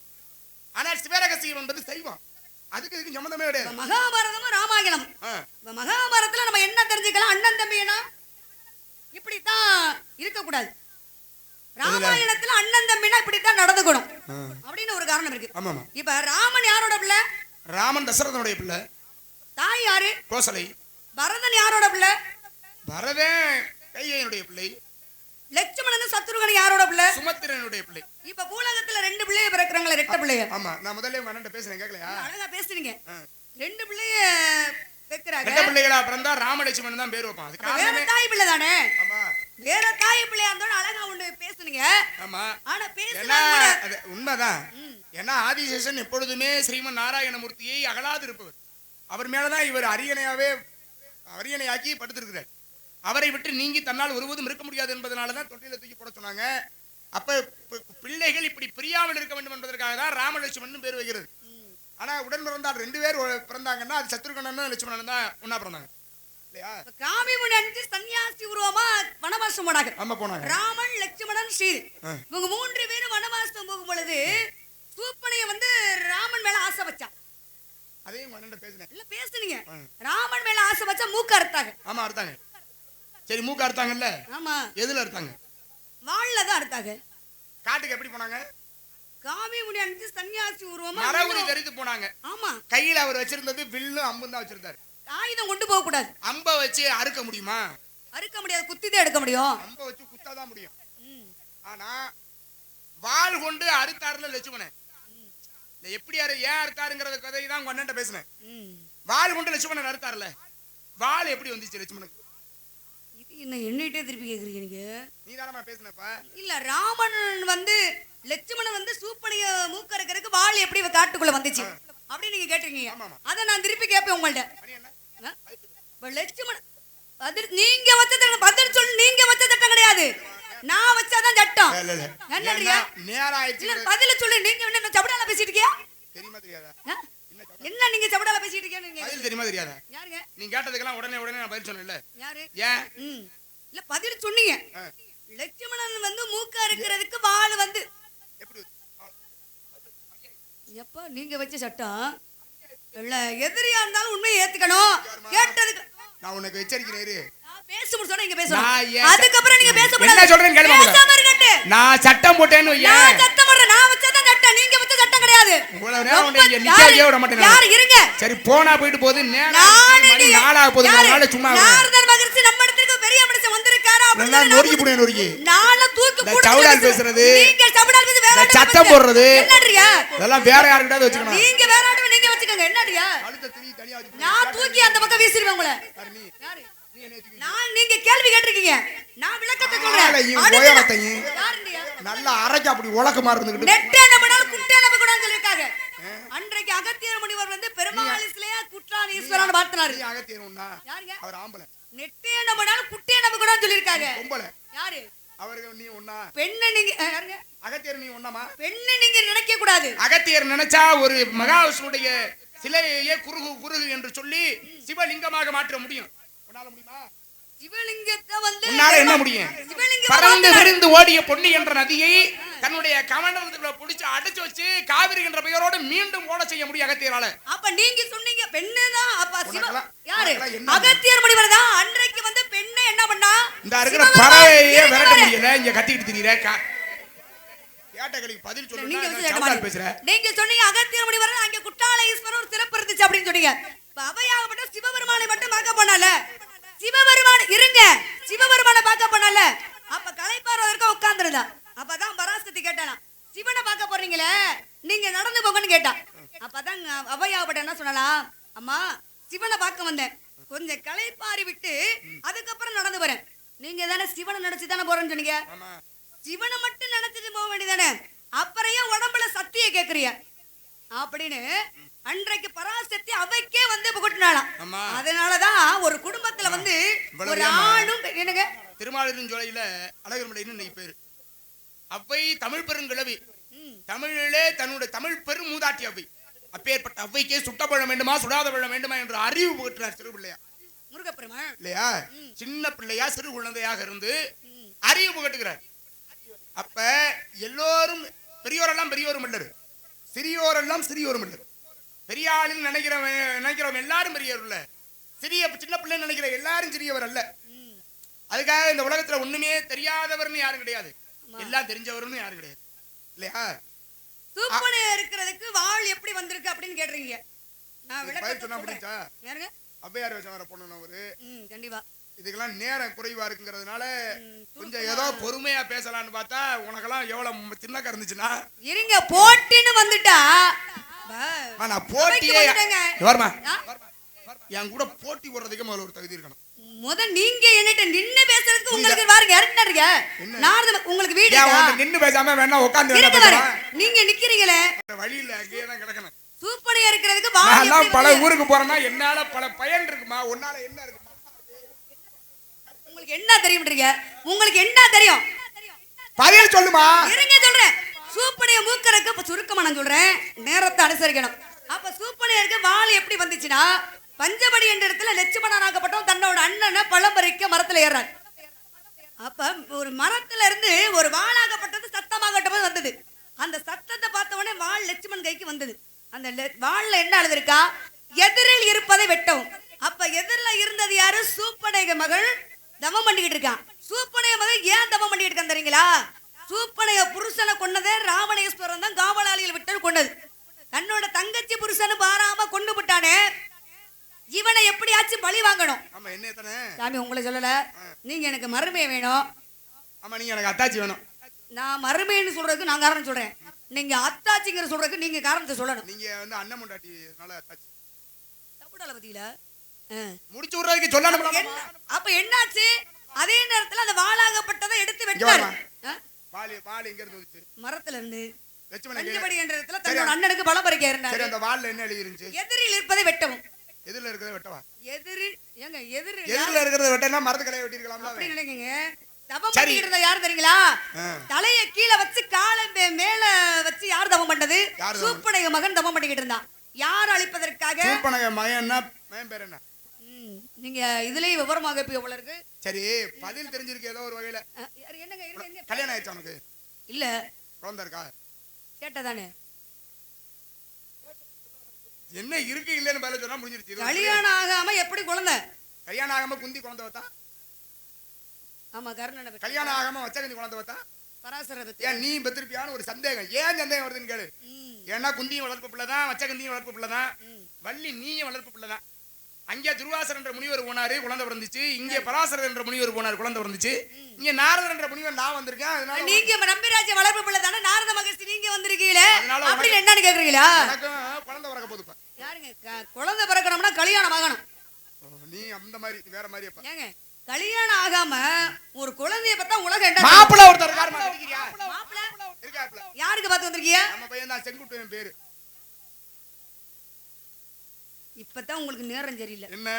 ஆனால் சிவரகசியம் என்பது சைவம். அதுக்கு இதுக்கு சம்பந்தமே கிடையாது. மகாபாரதமும் ராமாயணம். மகாபாரதத்துல நம்ம என்ன தெரிஞ்சுக்கலாம்? அண்ணன் தம்பினா இப்படித்தான் இருக்கக்கூடாது. ராமாயணத்துல அண்ணன் தம்பினா இப்படித்தான் நடந்துக்கணும் அப்படின்னு ஒரு காரணம் இருக்கு. இப்ப ராமன் யாரோட பிள்ளை? ராமன் தசரதனுடைய பிள்ளை. தாய் யாரு? கோசலை. பரதன் யாரோட பிள்ளை? பரதன் கையனுடைய பிள்ளை. லட்சுமணன் சத்ருகன் யாரோட பிள்ளை? சுமத்திரனுடைய பிள்ளை. இப்ப பூலகத்துல ரெண்டு பிள்ளைய பிறக்குறாங்களே, ரெட்ட பிள்ளைய. ஆமா, நான் முதல்ல உங்க அண்ணன் பேசுறேன், கேக்கலையா? அழகா பேசுறீங்க. ரெண்டு பிள்ளைய பெக்கறாங்க. ரெட்ட பிள்ளைகளா பிறந்தா ராமலட்சுமணன் தான் பேர் வைப்பான். அது வேற தாய் பிள்ளை தானே? ஆமா, வேற தாய் பிள்ளையா இருந்தாலும் அழகா ஒண்ணு பேசுனீங்க. ஆமா, ஆனா பேசுனா அது உண்மைதான். ஏன்னா ஆதிசேஷன் எப்பொழுதுமே ஸ்ரீமன் நாராயணமூர்த்தியை அகலாது இருப்பவர். அவர் மேலதான் இவர் அரியணையாக்கி படுத்திருக்கிறார். அவரை விட்டு நீங்கி தன்னால் ஒருவதும் இருக்க முடியாது என்பதனாலதான் தொட்டில தூக்கி போட சொன்னாங்க. அப்ப பிள்ளைகள் இப்படி பிரியாமல் இருக்க வேண்டும் என்பதற்காக தான் ராமலட்சுமணன் பேர் வைக்கிறது. ஆனா உடன் பிறந்தால் 2 பேர் பிறந்தாங்கன்னா அது சத்ருகணனும் லட்சுமணன் தான் ஒன்னா பிறந்தாங்க இல்லையா? காமிமுனி அணிஞ்சு சன்னியாசி உருவமா வனவாசம் போனாங்க. ஆமா போனாங்க. ராமன், லட்சுமணன், ஸ்ரீ இவங்க 3 பேரும் வனவாசம் போகும் பொழுது சூப்பனைய வந்து ராமன் மேல ஆசை வச்சான். அதையும் மன்னன் பேசினேன். இல்ல பேசுனீங்க. ராமன் மேல ஆசை வச்சா மூக்க அறுத்தாங்க. ஆமா அறுத்தாங்க. சரி மூக்க அறுத்தாங்கல்ல? ஆமா. எதுல அறுத்தாங்க? வாள்ல தான் அறுத்தாங்க. காட்டுக்கு எப்படி போனாங்க? காமிமுனி அணிஞ்சு சன்னியாசி உருவமா மரவுரி தரித்து போனாங்க. ஆமா. கையில அவர் வச்சிருந்தது வில்லும் அம்பும் தான் வச்சிருந்தாரு. ஆயுதம் கொண்டு போக கூடாது. அம்ப வச்சு அறுக்க முடியுமா? அறுக்க முடியாது, குத்திதான் எடுக்க முடியும். அம்ப வச்சு குத்தாதான் முடியும். ஆனா வாள் கொண்டு அறுத்தாருல லட்சுமணன். எப்படி ஏன் அறுத்தாருங்கிற கதையை தான் அண்ணன் பேசினேன். வாள் கொண்டு லட்சுமணன் அறுத்தாருல, வாள் எப்படி வந்துச்சு லட்சுமணனுக்கு? இது என்ன என்னிட்டே திருப்பி கேக்குறீங்க நீங்க? நீ தானமா பேசினப்பா. இல்ல ராமன் வந்து லட்சுமணன் வந்து சூப்பனைய மூக்க அறுக்கிறதுக்கு வாள் எப்படி காட்டுக்குள்ள வந்துச்சு அப்படி நீங்க கேட்டிருக்கீங்க. அத நான் திருப்பி கேட்பேன் உங்கள்ட்ட. லட்சுமணன் நீங்க வச்ச பதில் சொல்லு. நீங்க வச்ச சட்டம் கிடையாது, நான் வச்சாதான் சட்டம். என்னறியா நேரா ஆயிடுச்சு. இல்ல பதில் சொல்லு. நீங்க என்ன சபடால பேசிட்டு இருக்கியா? தெரியுமா தெரியாதா? என்ன நீங்க சபடால பேசிட்டு இருக்கீங்க? நீங்க பதில் தெரியுமா தெரியாதா? யாருங்க? நீ கேட்டதுக்கெல்லாம் உடனே நான் பதில் சொன்னேன்ல. யாரு? ஏன்? இல்ல பதில் சொன்னீங்க. லட்சுமணன் வந்து மூக்க அறுக்கிறதுக்கு வாள் வந்து எப்படி? எப்ப நீங்க வச்ச சட்டம் இல்ல. எதிரியா இருந்தாலும் உண்மையை ஏத்துக்கணும். கேட்டதுக்கு நான் உனக்கு எச்சரிக்கிறேன். பேச முடிச்சா நீங்க பேசணும். அதுக்கப்புறம் நீங்க பேச கூடாது. என்ன சொல்றேன்னு கேளுங்க. நான் சட்டம் போட்டேன்னு நான் சட்டம் போடுறேன். நான் வச்சதான் சட்டம், நீங்க வச்ச சட்டம் கிடையாது. இவ்வளவு நேரம் உன்னை நிக்கவே விட மாட்டேன். யார் இருங்க? சரி போனா போயிட்டு போகுது. நேரம் மணி 4 ஆக போகுது. நாளை சும்மா நாரதர் மகரிஷி நம்ம இடத்துக்கு பெரிய மனுஷன் வந்திருக்காரா அப்படினா நொறுக்கி புடியே நொறுக்கி. நாளை தூக்கி போடு. சவுடால் பேசுறது, நீங்க சவுடால் பேசி வேற சட்டம் போடுறது என்னடியா? இதெல்லாம் வேற யார்கிட்டயாவது வச்சுக்கணும். நீங்க வேற ஆளு நீங்க வச்சுக்கங்க. என்னடியா? கழுத்தை திருப்பி தனியா வச்சு நான் தூக்கி அந்த பக்கம் வீசிடுவேன் உங்களை. யாரு? நான் நீங்க கேள்வி கேட்டிருக்கீங்க, நான் விளக்கத்தை சொல்றேன். நல்ல அரைக்க அப்படி உலக்கமா இருந்துகிட்டு நெட்டே நம்பனால குட்டே நம்ப கூடாதுன்னு சொல்லிருக்காங்க. அன்றைக்கு அகத்தியர் முனிவர் வந்து பெருமாளிஸ்லயா குற்றால ஈஸ்வரன் பார்த்தனாரு. அகத்தியர் உண்ணா யாருங்க? அவர் ஆம்பளை. நெட்டே நம்பனால குட்டே நம்ப கூடாதுன்னு சொல்லிருக்காங்க. பொம்பளை. யாரு? அவர்கள் நீ உண்ணா. பெண்ணை நீங்க யாருங்க? அகத்தியர் நீ உண்ணாமா? பெண்ணை நீங்க நினைக்க கூடாது. அகத்தியர் நினைச்சா ஒரு மகாவிஷ்ணுடைய சிலையே குருகு என்று சொல்லி சிவலிங்கமாக மாற்ற முடியும். உன்னால முடியுமா? சிவலிங்கத்தை வந்து உன்னால என்ன முடியும்? பறந்து விரிந்து ஓடிய பொன்னி என்ற நதியை தன்னுடைய கமண்டலத்துல புடிச்சு அடைச்சு வச்சு காவிரி என்ற பெயரோடு மீண்டும் ஓட செய்ய முடியும் அகத்தியரால. அப்ப நீங்க சொன்னீங்க பெண்ணுதான். அப்ப சிவ யாரு? அகத்தியர் முனிவர் தான் அன்றைக்கு வந்து பெண்ணை என்ன பண்ணா? இந்த இருக்கிற பறவையே விரட்ட முடியல. இங்க கத்திக்கிட்டு திரியற கேட்டகளுக்கு பதில் சொல்லுங்க. நான் பேசுறேன். நீங்க சொன்னீங்க அகத்தியர் முனிவர் அங்க குற்றால ஈஸ்வரர் ஒரு சிறப்பு இருந்துச்சு அப்படின்னு சொன்னீங்க. அவையாகப்பட்ட சிவபெருமானை மட்டும் பார்க்க போனால சிவபெருமான இருங்க, சிவபெருமான பார்க்க போனால அப்ப கலைப்பார்வதற்கு உட்கார்ந்துருந்தா. அப்பதான் பராசக்தி கேட்டாலாம், சிவனை பார்க்க போறீங்களே நீங்க நடந்து போங்கன்னு கேட்டா. அப்பதான் அவையாகப்பட்ட என்ன சொல்லலாம், அம்மா சிவனை பார்க்க வந்தேன், கொஞ்சம் கலைப்பாரி விட்டு அதுக்கப்புறம் நடந்து போறேன். நீங்க தானே சிவனை நினைச்சு தானே போறேன்னு சொன்னீங்க. சிவனை மட்டும் நினைச்சிட்டு போக வேண்டியதானே, அப்புறம் ஏன் உடம்புல சக்தியை கேக்குறிய அப்படின்னு அன்றைக்கு பராசக்தி அவைக்கே வந்து புகட்டினாலாம். அதனாலதான் ஒரு குடும்பத்துல வந்து ஒரு ஆணும் என்னங்க திருமாலிருஞ்சோலையில அழகர்மலைன்னு இன்னைக்கு பேரு. அவ்வை தமிழ் பெருங்கிழவி, தமிழிலே தன்னுடைய தமிழ் பெரும் மூதாட்டி அவ்வை. அப்பேற்பட்ட அவ்வைக்கே சுட்ட பழம் வேண்டுமா சுடாத பழம் வேண்டுமா என்று அறிவு புகட்டினார் சிறு பிள்ளையா முருகப்பெருமான் இல்லையா? சின்ன பிள்ளையா சிறு குழந்தையாக இருந்து அறிவு புகட்டுகிறார். அப்ப எல்லோரும் பெரியோரெல்லாம் பெரியோரும் இல்லரு, சிறியோரெல்லாம் சிறியோரும் இல்லரு. பெரியாளில் நினைக்கிறவன் எல்லாரும் பெரியவர் இல்ல, சின்ன பிள்ளை நினைக்கிற எல்லாரும் சிறியவர் அல்ல. அதுக்காக இந்த உலகத்துல ஒண்ணுமே தெரியாதவர்னு யாரும் கிடையாது, எல்லாம் தெரிஞ்சவர்னு யாரும் கிடையாது இல்லையா? சூப்பனே இருக்கிறதுக்கு வாள் எப்படி வந்திருக்கு அப்படின்னு கேக்குறீங்க. நான் விளக்கம் சொன்னா புரிஞ்சா? யாருங்க? அவ்வையார் வேஷம் வர பொண்ணு ஒரு கண்டிப்பா. இதுக்கெல்லாம் நேரம் குறைவா இருக்குங்கிறதுனால கொஞ்சம் ஏதோ பொறுமையா பேசலாம்னு பார்த்தா உனக்கெல்லாம் எவ்வளவு சின்னக்கா இருந்துச்சுன்னா இருங்க. போட்டின்னு வந்துட்டா நான் போட்டியே வருமா? என் கூட போட்டி போடுறதுக்கு முதல்ல ஒரு தகுதி இருக்கணும். நீங்க என்னட்ட நின்னு பேசுறதுக்கு உங்களுக்கு பாருங்க இறக்குனீங்க. நான் உங்களுக்கு வீடு நின்னு பேசாம வேணா உட்கார்ந்து நீங்க நிக்கிறீங்களே வழியில அங்கேயே தான் கிடக்கணும். சூப்பனையா இருக்கிறதுக்கு வாள் நான் எப்படி பல வந்தது? ஊருக்கு போறேன்னா என்னால பல பயன் இருக்குமா, உன்னால என்ன இருக்குமா? உங்களுக்கு என்ன தெரியும்ன்றீங்க? உங்களுக்கு என்ன தெரியும்? பதில் சொல்லுமா. இருங்க சொல்றேன். சூப்பனைய மூக்கறக்கு இப்ப சுருக்கமா நான் சொல்றேன், நேரத்தை அனுசரிக்கணும். அப்ப சூப்பனையருக்கு வாள் எப்படி வந்துச்சுன்னா, பஞ்சபடி என்ற இடத்துல லட்சுமணனாகப்பட்டவன் தன்னோட அண்ணனை பழம் பறிக்க மரத்துல ஏறான். அப்ப ஒரு மரத்துல இருந்து ஒரு வாளாகப்பட்டது சத்தமாகட்டும் வந்தது. அந்த சத்தத்தை பார்த்த உடனே வாள் லட்சுமணன் கைக்கு வந்தது. அந்த வாள்ல என்ன எழுதிருக்கா, எதிரில் இருப்பதை வெட்டவும். அப்ப எதிரில் இருந்தது யாரு, சூப்பனைய மகள் தவம் பண்ணிக்கிட்டு இருக்கான். சூப்பனைய மகள் ஏன் தவம் பண்ணிட்டு இருக்கான் தெரியுங்களா? சூப்பனைய புருஷனை கொன்னதே ராவணேஸ்வரன் தான் காவலாளியில் விட்டு கொண்டது. தன்னோட தங்கச்சி புருஷனை பாராம கொண்டு விட்டானே, இவனை எப்படியாச்சும் பழி வாங்கணும். ஆமா என்ன எத்தனை சாமி உங்களை சொல்லல, நீங்க எனக்கு மருமையை வேணும். ஆமா நீங்க எனக்கு அத்தாச்சி வேணும். நான் மருமைன்னு சொல்றதுக்கு நான் காரணம் சொல்றேன், நீங்க அத்தாச்சிங்கிற சொல்றதுக்கு நீங்க காரணத்தை சொல்லணும். நீங்க வந்து அண்ணன் முண்டாட்டினால அத்தாச்சி தப்புடல பத்தியில முடிச்சு விடுறதுக்கு சொல்லணும். அப்ப என்னாச்சு, அதே நேரத்துல அந்த வாளாகப்பட்டதை எடுத்து வெட்டாரு. வாளி வாளி எங்க இருந்து வந்துச்சு? மரத்துல இருந்து. லட்சுமணன் பஞ்சபடி என்ற இடத்துல தன்னோட அண்ணனுக்கு பலம் பறிக்க இருந்தாரு. சரி அந்த வாள்ல என்ன எழுதி இருந்துச்சு? எதிரில் இருப்பதை வெட்டவும். எதிரில இருக்கிறத வெட்டவா? எதிரில் ஏங்க எதிரில் எதிரில இருக்கிறத வெட்டனா மரத்து கலைய வெட்டிருக்கலாம்ல. அப்படி நினைக்கீங்க. தவம் பண்ணிட்டு இருந்த யார் தெரியுங்களா? தலைய கீழே வச்சு காலை மேல வச்சு யார் தவம் பண்ணது? சூப்பனைய மகன் தவம் பண்ணிக்கிட்டு இருந்தான். யார் அழிப்பதற்காக? சூப்பனைய மகன்னா மகன் பேர் என்ன? நீங்க இதுலயே விவரமாக இப்ப எவ்வளவு இருக்கு? சரி பதில் தெரிஞ்சிருக்கு ஏதோ ஒரு வகையில. என்னங்க என்ன கல்யாணம் ஆயிடுச்சு உனக்கு? இல்ல குழந்தை இருக்கா? கேட்டதானே. என்ன இருக்கு இல்லன்னு பதில் சொன்னா முடிஞ்சிருச்சு. கல்யாணம் ஆகாம எப்படி குழந்தை? கல்யாணம் ஆகாம குந்தி குழந்தை வத்தா? ஆமா கர்ணனை கல்யாணம் ஆகாம வச்சகந்தி குழந்தை வத்தா? பராசரத்தை. ஏன் நீ பெத்திருப்பியான்னு ஒரு சந்தேகம். ஏன் சந்தேகம் வருதுன்னு கேளு. ஏன்னா குந்தியும் வளர்ப்பு பிள்ளைதான், வச்சகந்தியும் வளர்ப்பு பிள்ளைதான், வள்ளி நீயும் வளர்ப்பு பிள்ளைதான். அங்கே துர்வாசர் என்ற முனிவர் போனாரு, குழந்தை பிறந்துச்சு. இங்கே பராசரர் என்ற முனிவர் போனாரு, குழந்தை பிறந்துச்சு. இங்க நாரதர் என்ற முனிவர் நான் வந்திருக்கேன். அதனால நீங்க நம்பிராஜ வளர்ப்பு பிள்ளை தானே, நாரத மகர்ஷி நீங்க வந்திருக்கீங்களே, அப்படி என்னன்னு கேக்குறீங்களா? எனக்கும் குழந்தை பிறக்க போதுப்பா. யாருங்க குழந்தை பிறக்கணும்னா கல்யாணம் ஆகணும். நீ அந்த மாதிரி வேற மாதிரி அப்பா. ஏங்க கல்யாணம் ஆகாம ஒரு குழந்தைய பார்த்தா உலகம் என்ன? மாப்பிள்ளை ஒருத்தர் இருக்காரு, மாப்பிள்ளை இருக்காப்ல. யாருக்கு பார்த்து வந்திருக்கீங்க? நம்ம பையன் தான், செங்குட்டுவன் பேரு. இப்பதான் உங்களுக்கு நேரம் சரியில்லை. என்ன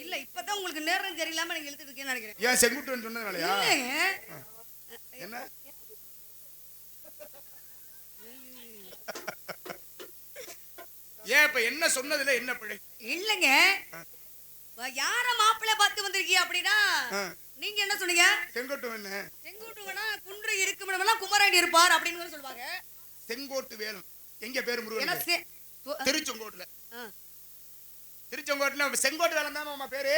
இல்ல இப்பதான் உங்களுக்கு நேரம் சரியில்லாம நீங்க எழுதிட்டு இருக்கீங்கன்னு நினைக்கிறேன். ஏன் செங்குட்டுவன் சொன்னதுனாலயா? என்ன ஏன் இப்ப என்ன சொன்னதுல என்ன பிழை? இல்லங்க யார மாப்பிள்ளை பார்த்து வந்திருக்கீங்க அப்படின்னா நீங்க என்ன சொன்னீங்க? செங்கோட்டுவன். செங்கோட்டுவனா குன்று இருக்குமிடமெல்லாம் குமரன் இருப்பார் அப்படின்னு சொல்லுவாங்க. செங்கோட்டு வேலும் எங்க பேரு முருகன்? திருச்செங்கோட்டுல. திருச்செங்கோட்டுல செங்கோட்டு வேலம் தான் மாமா பேரு.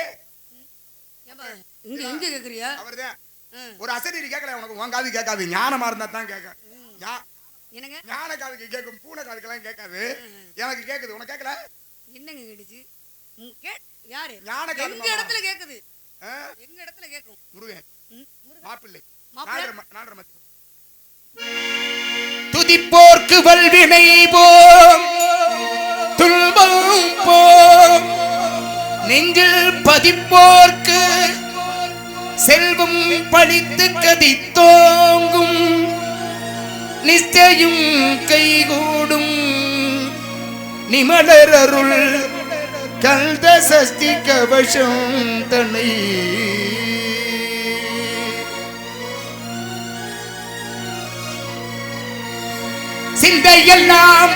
இங்க எங்க கேக்குறியா? அவர்தான். ஒரு அசரீரி கேட்கல உனக்கு, உன் காது கேட்காது. ஞானமா இருந்தா தான் கேட்க. என்னங்க ஞான காதுக்கு கேட்கும், பூனை காதுக்கெல்லாம் கேட்காது. எனக்கு கேக்குது, உனக்கு கேட்கல. என்னங்க கேட்டுச்சு? யாரு? ஞான காது எங்க இடத்துல கேக்குது? எங்க இடத்துல கேக்கும்? முருகன் மாப்பிள்ளை. மாப்பிள்ளை துதிப்போர்க்கு வல்வினை போம் துன்பம் போம், நெஞ்சில் பதிப்போர்க்கு செல்வம் பழித்து கதித்தோங்கும், நிச்சயம் கைகூடும் நிமலரருள் கல்த சஷ்டி கவசம் தன்னை. சிந்தையெல்லாம்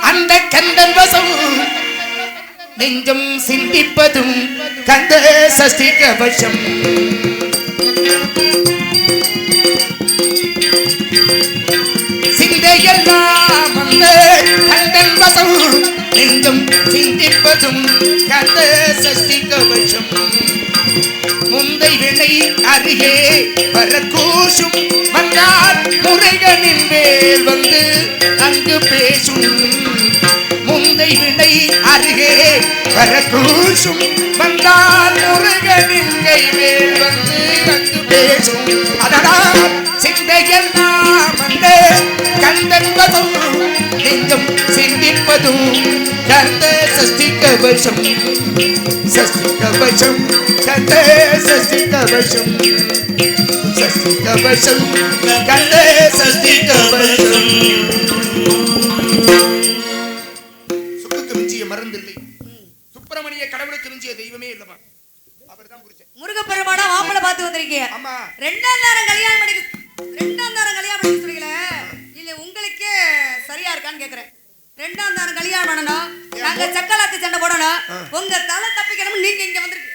அந்த கந்தன் வசம், நெஞ்சம் சிந்திப்பதும் கந்த சஷ்டி கவசம். சிந்தையெல்லாம் அந்த கந்தன் வசம், நெஞ்சம் சிந்திப்பதும் கந்த சஷ்டி கவசம். முந்தை வினை அருகே வரக்கூசும் வந்தால் முருகனின் வேல் வந்து அங்கு பேசும். முந்தை வினை அருகே வரக்கூசும் வந்தால் முருகனின் கைவேல் வந்து அங்கு பேசும். அதனால் சிந்தையெல்லாம் அந்த கந்தன் வசம், நெஞ்சம் சிந்திப்பதும் கந்த சஷ்டி கவசம். சஷ்டி கவசம் கந்த சஷ்டி கவசம், சஷ்டி கவசம் கந்த சஷ்டி கவசம். அவர்தான் புரிச்சேன். முருகப்பெருமானா மாப்பிள்ளை பார்த்து வந்திருக்கீங்க. ஆமா. ரெண்டாம் தாரம் கல்யாணம் பண்ணிக்க சொல்றீங்களே, இல்ல உங்களுக்கே சரியா இருக்கான்னு கேக்குறேன். ரெண்டாம் தாரம் கல்யாணம் பண்ணணும், நாங்க சக்கலாத்து சண்டை போடணும், உங்க தலை தப்பிக்கணும், நீங்க இங்க வந்திருக்கீங்க.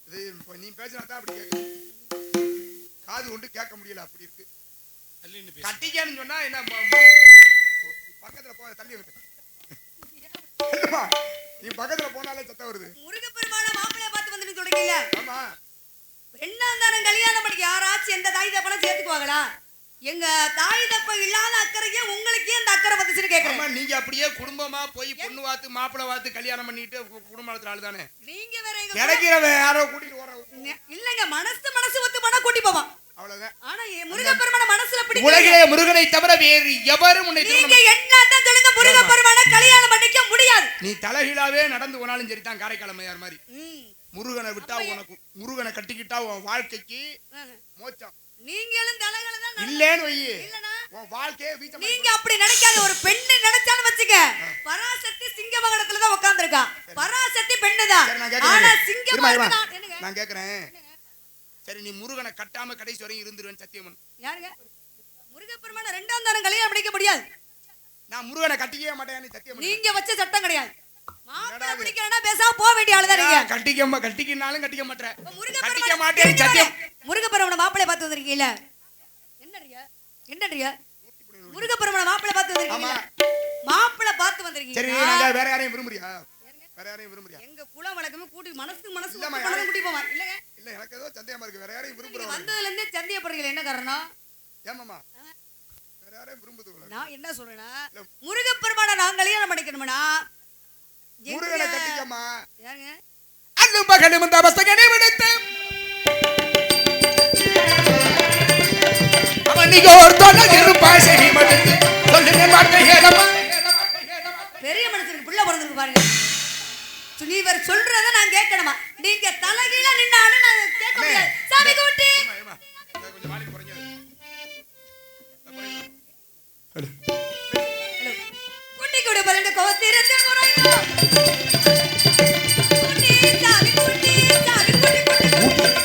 இது நீ பேசினாதான் அப்படி கேட்கு, காது கொண்டு கேட்க முடியல, அப்படி இருக்கு. கட்டிக்கான்னு சொன்னா என்ன பக்கத்துல போ, தள்ளி வருது. நீ பக்கத்துல போனாலே சத்தம் வருது. முருகப்பெருமான மாப்பிள்ளைய பார்த்து வந்து சொல்றீங்க. ஆமா. ரெண்டாம் தாரம் கல்யாணம் பண்ணிக்க யாராச்சும் எந்த தாய் தப்பனா சேர்த்துக்குவாங்களா? எங்க தாய் தப்ப இல்லாத அக்கறையே உங்களுக்கே அந்த அக்கறை வந்துச்சுன்னு கேக்குறேன். நீங்க அப்படியே குடும்பமா போய் பொண்ணு வாத்து மாப்பிள்ளை வாத்து கல்யாணம் பண்ணிட்டு குடும்ப நடத்துற ஆளு தானே. நீங்க வேற எங்க கிடைக்கிறவ யாரோ கூட்டிட்டு வர இல்லங்க, மனசு ஒத்து போனா கூட்டி போவான், அவ்வளவுதான். ஆனா முருகப்பெருமான மனசுல பிடிக்கும். உலகிலே முருகனை தவிர வேறு எவரும் உன்னை நீங்க என்னதான் சொல்லுங்க, முருகப்பெருமான கல்யாணம் பண்ணிக்க முடியாது. நீ தலைகீழாவே நடந்து போனாலும் சரிதான். காரைக்காலமையார் மாதிரி முருகனை விட்டா உனக்கு, முருகனை கட்டிக்கிட்டா உன் வாழ்க்கைக்கு மோட்சம். நீங்களும் தலைகளை தான் இல்லன்னு வை, உன் வாழ்க்கையே வீச்சம். நீங்க அப்படி நினைக்காத. ஒரு பெண்ணு நினைச்சாலும் வச்சுக்க, பராசக்தி சிங்க மகடத்துல தான் உட்கார்ந்திருக்கா. பராசக்தி பெண்ணுதான், ஆனா சிங்க மகடம். நான் கேக்குறேன், சரி நீ முருகனை கட்டாம கடைசி வரையும் இருந்துருவேன் சத்தியமன். யாருங்க? முருகப்பெருமான ரெண்டாம் தாரம் கல்யாணம் பண்ணிக்க முடியாது. நான் முருகனை கட்டிக்கவே மாட்டேன் சத்தியம். நீங்க வச்ச சட்டம் கிடையாது. மாப்பிள்ளை பிடிக்கலனா பேசாம போக வேண்டிய ஆளு தான் நீங்க. கட்டிக்கினாலும் கட்டிக்க மாட்டேன், கட்டிக்க மாட்டேன் சத்தியம். முருகப்பெருமான மாப்பிள்ளை பார்த்து வந்திருக்கீங்க. என்னன்றீங்க? முருகப்பெருமான மாப்பிள்ளை பார்த்து வந்திருக்கீங்க. மாப்பிள்ளை பார்த்து வந்திருக்கீங்க. சரி, நாங்க வேற யாரையும் விரும்புறியா? வேற யாரையும் விரும்புறியா? எங்க குல வழக்கமே கூட்டி மனசு கூட்டி போவான். இல்லங்க, இல்ல எனக்கு ஏதோ சந்தேகமா இருக்கு. வேற யாரையும் விரும்புறோம் வந்ததுல இருந்தே சந்தேகப்படுறீங்க. என்ன காரணம்? ஏமாமா வேற யாரையும் விரும்புதுல? நான் என்ன சொல்றேன்னா, முருகப்பெருமான நான் கல்யாணம் பண்ணிக்கணும்னா முருகனை கட்டிக்கமா. ஏங்க அன்னு பகலும் இந்த அவஸ்தையை விடுத்து அவன் நீங்க ஒரு தொலைக்கு இருப்பாய் சரி மடுத்து சொல்லுங்க வார்த்தைகளமா. பெரிய மனுஷனுக்கு புள்ள பிறந்திருக்கு பாருங்க. நீ வேற சொல்றத நான் கேட்கணுமா? நீங்க தலைகீழ நின்னாலும் நான் கேட்க முடியாது. சாமி கூட்டி கொஞ்சம் வாலி குறஞ்சது. கூட்டி கூட பலண்ட கோத்திரத்தை குறையோ. கூட்டி சாமி கூட்டி சாமி கூட்டி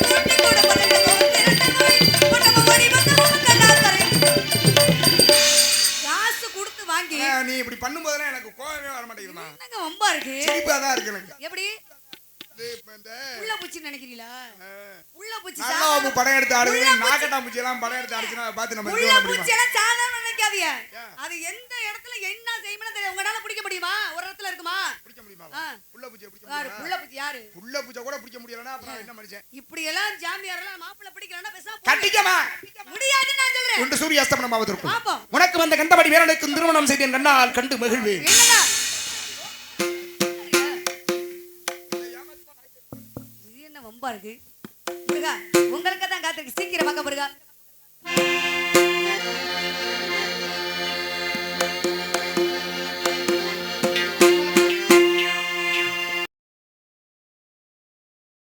கூட்டி கூட பலண்ட கோத்திரத்தை குறையோ. போட்டம ஓடி வந்து கண்ணா தரே. காசு கொடுத்து வாங்கி நீ இப்படி பண்ணும்போதெல்லாம் எனக்கு கோவமே வர மாட்டேங்குதுமா. என்னங்க வம்பா இருக்கு? சிரிப்பா தான் இருக்கு எனக்கு. எப்படி? இந்த உள்ள பூச்சி நினைக்கிறீங்களா? உள்ள பூச்சி சாதாரண படம் எடுத்து ஆடுது. நாகட்டா பூச்சி எல்லாம் படம் எடுத்து ஆடுச்சுனா பாத்து நம்ம உள்ள பூச்சி எல்லாம் சாதாரண நினைக்காதீங்க. அது எந்த இடத்துல என்ன செய்யணும் தெரியும். உங்களால பிடிக்க முடியுமா? ஒரு இடத்துல இருக்குமா? பிடிக்க முடியுமா? உள்ள பூச்சி பிடிக்க முடியுமா? யாரு உள்ள பூச்சி? யாரு உள்ள பூச்சி கூட பிடிக்க முடியலனா அப்புறம் என்ன மனுஷன்? இப்படி எல்லாம் ஜாமியார் எல்லாம் மாப்பிள்ளை பிடிக்கலனா பேசா கட்டிக்கமா முடியாது நான் சொல்றேன். உண்டு சூரிய அஸ்தமனம் ஆவதற்கு பாப்போம். உனக்கு வந்த கண்டபடி வீரனுக்கு திருமணம் செய்தேன் கண்ணால் கண்டு மகிழ்வேன். என்னடா இது என்ன வம்பா இருக்கு? முருகா உங்களுக்கு தான் காத்துருக்கு. சீக்கிரம் வாங்க முருகா.